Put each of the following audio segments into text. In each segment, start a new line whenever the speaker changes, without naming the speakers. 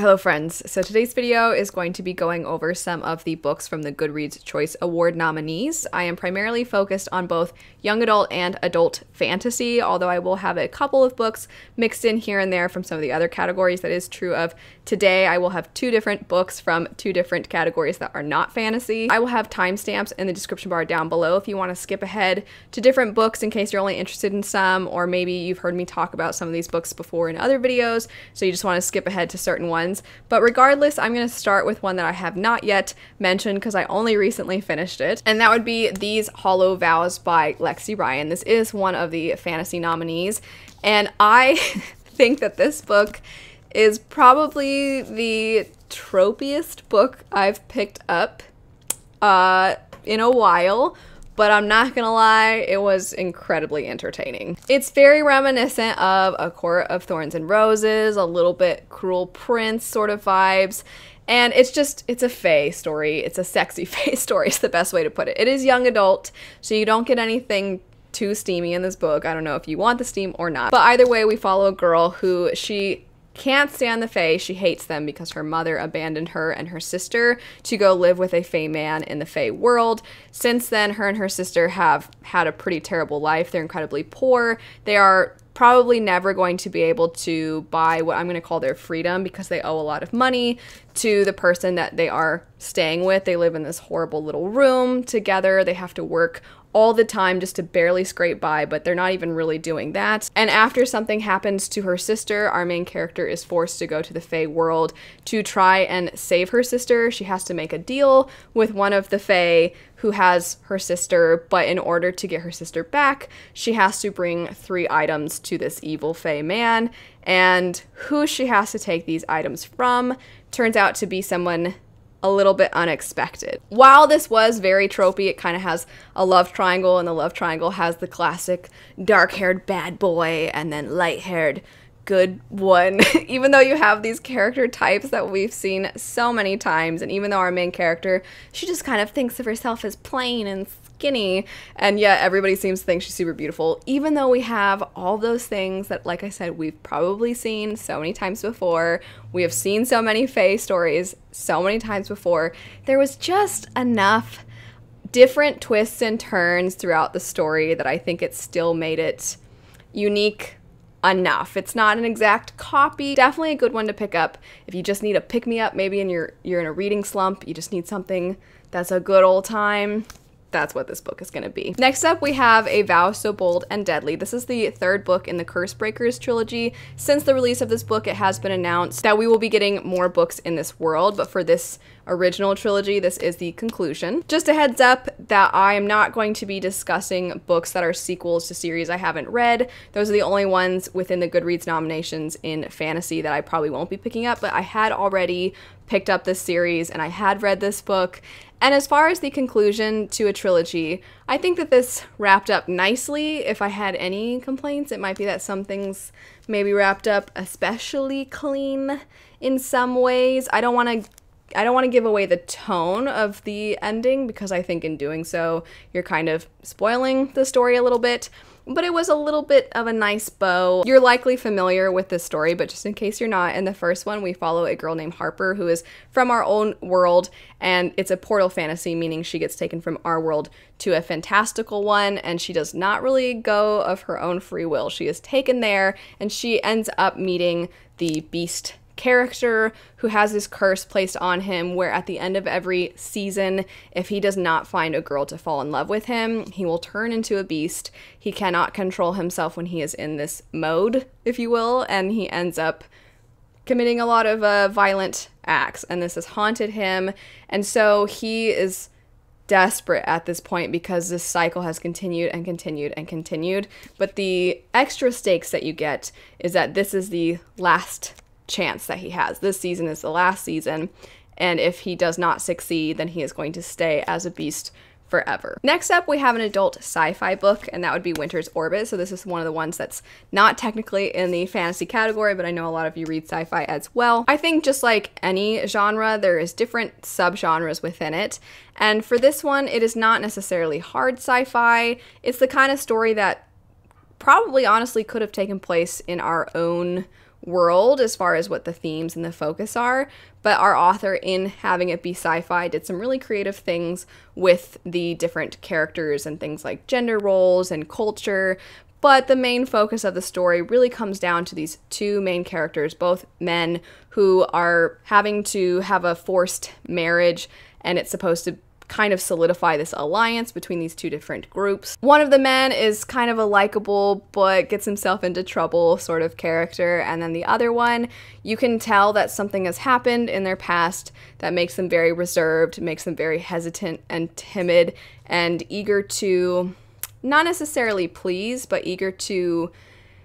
Hello friends, so today's video is going to be going over some of the books from the Goodreads Choice Award nominees. I am primarily focused on both young adult and adult fantasy, although I will have a couple of books mixed in here and there from some of the other categories. That is true of today. I will have two different books from two different categories that are not fantasy. I will have timestamps in the description bar down below if you want to skip ahead to different books in case you're only interested in some, or maybe you've heard me talk about some of these books before in other videos, so you just want to skip ahead to certain ones. But regardless, I'm going to start with one that I have not yet mentioned because I only recently finished it, and that would be These Hollow Vows by Lexi Ryan. This is one of the fantasy nominees, and I think that this book is probably the tropiest book I've picked up in a while. But I'm not gonna lie, it was incredibly entertaining. It's very reminiscent of A Court of Thorns and Roses, a little bit Cruel Prince sort of vibes, and it's a fae story. It's a sexy fae story is the best way to put it. It is young adult, so you don't get anything too steamy in this book. I don't know if you want the steam or not, but either way, we follow a girl who she can't stand the fae. She hates them because her mother abandoned her and her sister to go live with a fae man in the fae world. Since then, her and her sister have had a pretty terrible life. They're incredibly poor. They are probably never going to be able to buy what I'm going to call their freedom because they owe a lot of money to the person that they are staying with. They live in this horrible little room together. They have to work all the time just to barely scrape by, but they're not even really doing that. And after something happens to her sister, our main character is forced to go to the fae world to try and save her sister. She has to make a deal with one of the fae who has her sister, but in order to get her sister back, she has to bring 3 items to this evil fae man, and who she has to take these items from turns out to be someone a little bit unexpected. While this was very tropey, it kind of has a love triangle, and the love triangle has the classic dark-haired bad boy and then light-haired good one. Even though you have these character types that we've seen so many times, and even though our main character, she just kind of thinks of herself as plain and skinny, and yet everybody seems to think she's super beautiful, even though we have all those things that, like I said, we've probably seen so many times before. We have seen so many fae stories so many times before. There was just enough different twists and turns throughout the story that I think it still made it unique enough. It's not an exact copy. Definitely a good one to pick up if you just need a pick-me-up, maybe you're in a reading slump, you just need something that's a good old time. That's what this book is going to be. Next up, we have A Vow So Bold and Deadly. This is the 3rd book in the Cursebreakers trilogy. Since the release of this book, it has been announced that we will be getting more books in this world, but for this original trilogy, this is the conclusion. Just a heads up that I am not going to be discussing books that are sequels to series I haven't read. Those are the only ones within the Goodreads nominations in fantasy that I probably won't be picking up, but I had already picked up this series and I had read this book. And as far as the conclusion to a trilogy, I think that this wrapped up nicely. If I had any complaints, it might be that some things maybe wrapped up especially clean in some ways. I don't want to give away the tone of the ending because I think in doing so, you're kind of spoiling the story a little bit. But it was a little bit of a nice bow. You're likely familiar with this story, but just in case you're not, in the first one, we follow a girl named Harper who is from our own world, and it's a portal fantasy, meaning she gets taken from our world to a fantastical one, and she does not really go of her own free will. She is taken there, and she ends up meeting the Beast character who has this curse placed on him where at the end of every season, if he does not find a girl to fall in love with him, he will turn into a beast. He cannot control himself when he is in this mode, if you will, and he ends up committing a lot of violent acts, and this has haunted him, and so he is desperate at this point because this cycle has continued and continued and continued. But the extra stakes that you get is that this is the last chance that he has. This season is the last season, and if he does not succeed, then he is going to stay as a beast forever. Next up, we have an adult sci-fi book, and that would be Winter's Orbit. So this is one of the ones that's not technically in the fantasy category, but I know a lot of you read sci-fi as well. I think just like any genre, there is different subgenres within it. And for this one, it is not necessarily hard sci-fi. It's the kind of story that probably honestly could have taken place in our own world as far as what the themes and the focus are, but our author, in having it be sci-fi, did some really creative things with the different characters and things like gender roles and culture. But the main focus of the story really comes down to these two main characters, both men who are having to have a forced marriage, and it's supposed to kind of solidify this alliance between these two different groups. One of the men is kind of a likable but gets himself into trouble sort of character, and then the other one, you can tell that something has happened in their past that makes them very reserved, makes them very hesitant and timid and eager to not necessarily please, but eager to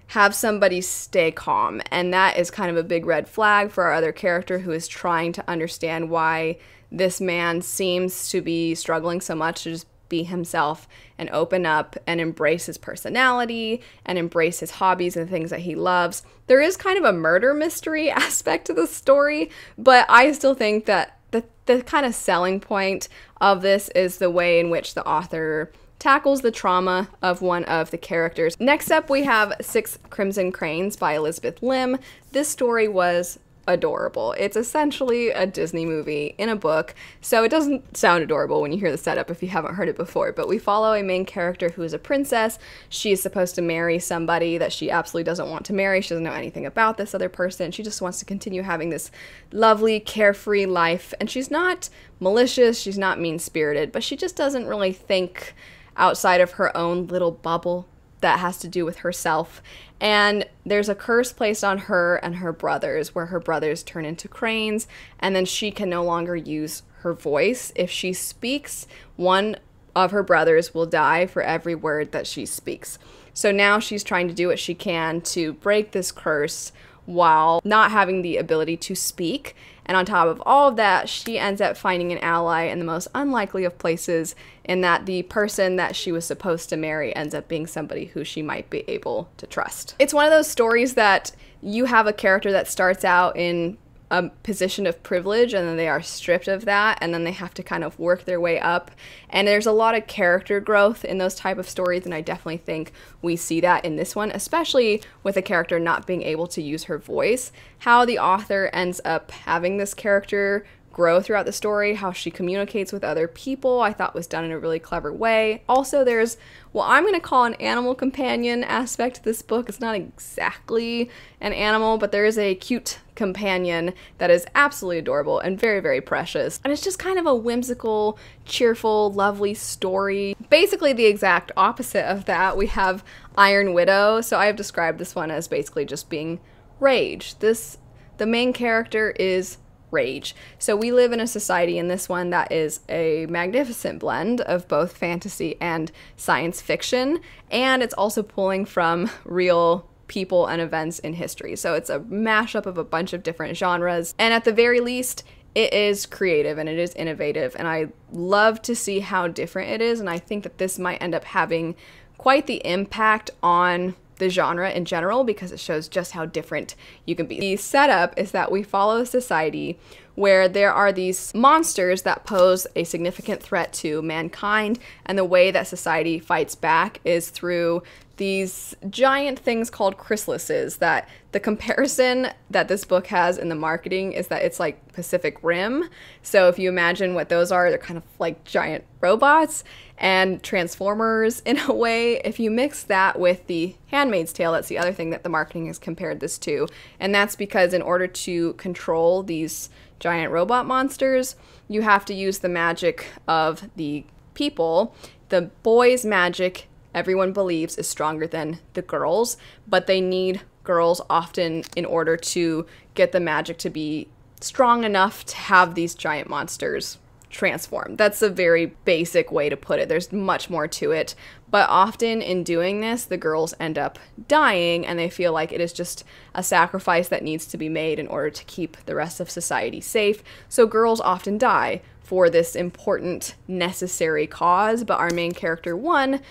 have somebody stay calm. And that is kind of a big red flag for our other character, who is trying to understand why this man seems to be struggling so much to just be himself and open up and embrace his personality and embrace his hobbies and the things that he loves. There is kind of a murder mystery aspect to the story, but I still think that the kind of selling point of this is the way in which the author tackles the trauma of one of the characters. Next up, we have Six Crimson Cranes by Elizabeth Lim. This story was adorable. It's essentially a Disney movie in a book, so it doesn't sound adorable when you hear the setup if you haven't heard it before, but we follow a main character who is a princess. She's supposed to marry somebody that she absolutely doesn't want to marry. She doesn't know anything about this other person. She just wants to continue having this lovely, carefree life, and she's not malicious, she's not mean-spirited, but she just doesn't really think outside of her own little bubble that has to do with herself. And there's a curse placed on her and her brothers, where her brothers turn into cranes, and then she can no longer use her voice. If she speaks, one of her brothers will die for every word that she speaks. So now she's trying to do what she can to break this curse while not having the ability to speak. And on top of all of that, she ends up finding an ally in the most unlikely of places, in that the person that she was supposed to marry ends up being somebody who she might be able to trust. It's one of those stories that you have a character that starts out in a position of privilege, and then they are stripped of that, and then they have to kind of work their way up. And there's a lot of character growth in those type of stories, and I definitely think we see that in this one, especially with a character not being able to use her voice. How the author ends up having this character grow throughout the story, how she communicates with other people, I thought was done in a really clever way. Also, there's what I'm going to call an animal companion aspect to this book. It's not exactly an animal, but there is a cute companion that is absolutely adorable and very, very precious. And it's just kind of a whimsical, cheerful, lovely story. Basically the exact opposite of that, we have Iron Widow. So I have described this one as basically just being rage. The main character is rage. So we live in a society in this one that is a magnificent blend of both fantasy and science fiction, and it's also pulling from real people and events in history. So it's a mashup of a bunch of different genres, and at the very least, it is creative and it is innovative, and I love to see how different it is, and I think that this might end up having quite the impact on the genre in general, because it shows just how different you can be. The setup is that we follow a society where there are these monsters that pose a significant threat to mankind, and the way that society fights back is through these giant things called chrysalises. That the comparison that this book has in the marketing is that it's like Pacific Rim. So if you imagine what those are, they're kind of like giant robots and Transformers in a way. If you mix that with the Handmaid's Tale, that's the other thing that the marketing has compared this to. And that's because in order to control these giant robot monsters, you have to use the magic of the people. The boys' magic, everyone believes, is stronger than the girls, but they need girls often in order to get the magic to be strong enough to have these giant monsters transform. That's a very basic way to put it. There's much more to it, but often in doing this, the girls end up dying, and they feel like it is just a sacrifice that needs to be made in order to keep the rest of society safe. So girls often die for this important, necessary cause, but our main character, one,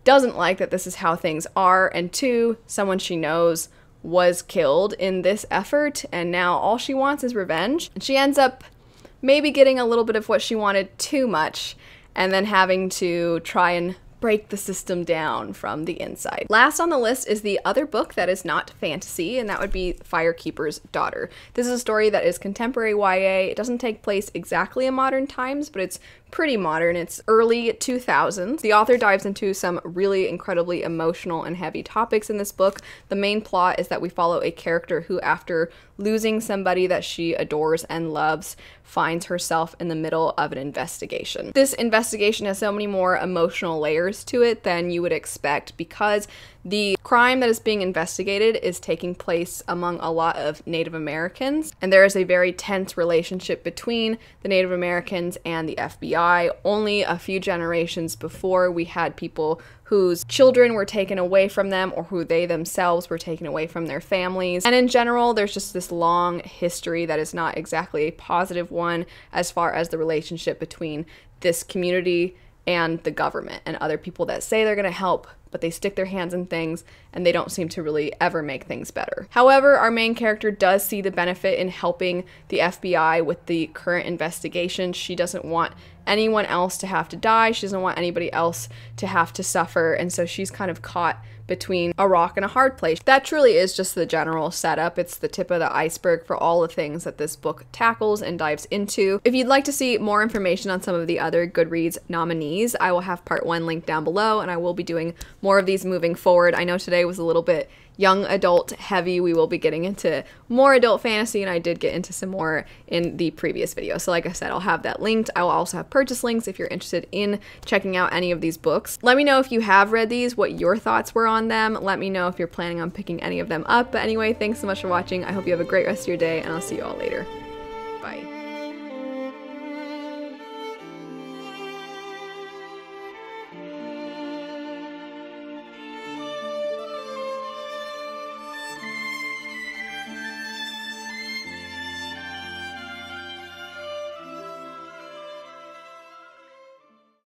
doesn't like that this is how things are, and two, someone she knows was killed in this effort, and now all she wants is revenge. And she ends up maybe getting a little bit of what she wanted too much, and then having to try and break the system down from the inside. Last on the list is the other book that is not fantasy, and that would be Firekeeper's Daughter. This is a story that is contemporary YA. It doesn't take place exactly in modern times, but it's pretty modern. It's early 2000s. The author dives into some really incredibly emotional and heavy topics in this book. The main plot is that we follow a character who, after losing somebody that she adores and loves, finds herself in the middle of an investigation. This investigation has so many more emotional layers to it than you would expect, because the crime that is being investigated is taking place among a lot of Native Americans, and there is a very tense relationship between the Native Americans and the FBI. Only a few generations before, we had people whose children were taken away from them, or who they themselves were taken away from their families. And in general, there's just this long history that is not exactly a positive one as far as the relationship between this community and the government and other people that say they're going to help, but they stick their hands in things and they don't seem to really ever make things better. However, our main character does see the benefit in helping the FBI with the current investigation. She doesn't want anyone else to have to die. She doesn't want anybody else to have to suffer, and so she's kind of caught between a rock and a hard place. That truly is just the general setup. It's the tip of the iceberg for all the things that this book tackles and dives into. If you'd like to see more information on some of the other Goodreads nominees, I will have part 1 linked down below, and I will be doing more of these moving forward. I know today was a little bit young adult heavy. We will be getting into more adult fantasy, and I did get into some more in the previous video. So like I said, I'll have that linked. I will also have purchase links if you're interested in checking out any of these books. Let me know if you have read these, what your thoughts were on them. Let me know if you're planning on picking any of them up. But anyway, thanks so much for watching. I hope you have a great rest of your day, and I'll see you all later. Bye.